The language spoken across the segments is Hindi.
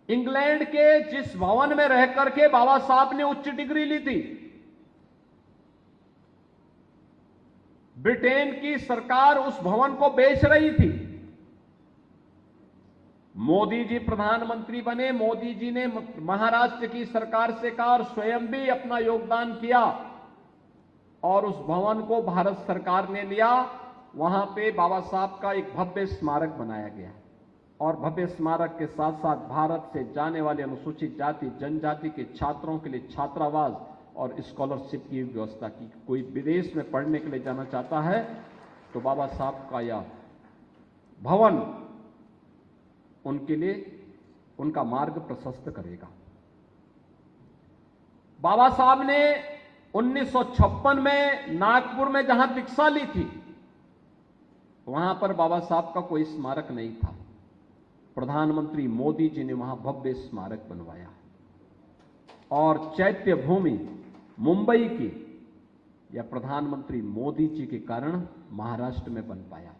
इंग्लैंड के जिस भवन में रह करके बाबा साहब ने उच्च डिग्री ली थी, ब्रिटेन की सरकार उस भवन को बेच रही थी। मोदी जी प्रधानमंत्री बने, मोदी जी ने महाराष्ट्र की सरकार से कहा और स्वयं भी अपना योगदान किया और उस भवन को भारत सरकार ने लिया। वहां पे बाबा साहब का एक भव्य स्मारक बनाया गया और भव्य स्मारक के साथ साथ भारत से जाने वाले अनुसूचित जाति जनजाति के छात्रों के लिए छात्रावास और स्कॉलरशिप की व्यवस्था की। कोई विदेश में पढ़ने के लिए जाना चाहता है तो बाबा साहब का यह भवन उनके लिए उनका मार्ग प्रशस्त करेगा। बाबा साहब ने 1956 में नागपुर में जहां दीक्षा ली थी, वहां पर बाबा साहब का कोई स्मारक नहीं था। प्रधानमंत्री मोदी जी ने वहां भव्य स्मारक बनवाया और चैत्य भूमि मुंबई की या प्रधानमंत्री मोदी जी के कारण महाराष्ट्र में बन पाया।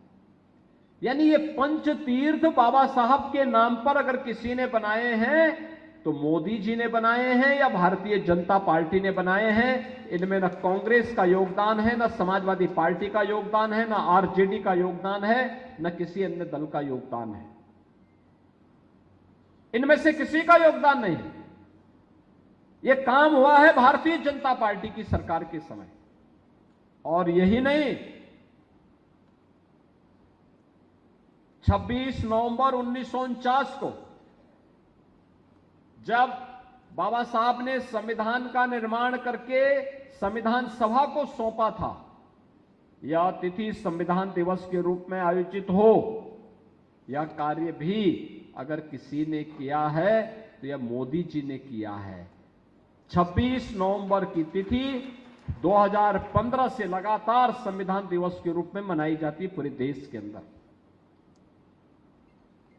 यानी ये पंच तीर्थ बाबा साहब के नाम पर अगर किसी ने बनाए हैं तो मोदी जी ने बनाए हैं या भारतीय जनता पार्टी ने बनाए हैं। इनमें न कांग्रेस का योगदान है, न समाजवादी पार्टी का योगदान है, न आरजेडी का योगदान है, न किसी अन्य दल का योगदान है। इनमें से किसी का योगदान नहीं। यह काम हुआ है भारतीय जनता पार्टी की सरकार के समय। और यही नहीं, 26 नवंबर 1949 को जब बाबा साहब ने संविधान का निर्माण करके संविधान सभा को सौंपा था, यह तिथि संविधान दिवस के रूप में आयोजित हो, यह कार्य भी अगर किसी ने किया है तो यह मोदी जी ने किया है। 26 नवंबर की तिथि 2015 से लगातार संविधान दिवस के रूप में मनाई जाती है पूरे देश के अंदर।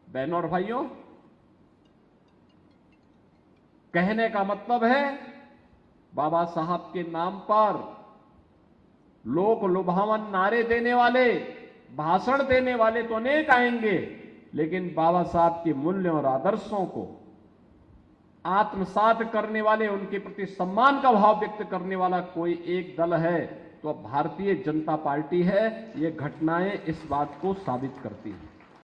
बहनों और भाइयों, कहने का मतलब है बाबा साहब के नाम पर लोक लुभावन नारे देने वाले, भाषण देने वाले तो अनेक आएंगे, लेकिन बाबा साहब के मूल्यों और आदर्शों को आत्मसात करने वाले, उनके प्रति सम्मान का भाव व्यक्त करने वाला कोई एक दल है तो भारतीय जनता पार्टी है। ये घटनाएं इस बात को साबित करती हैं।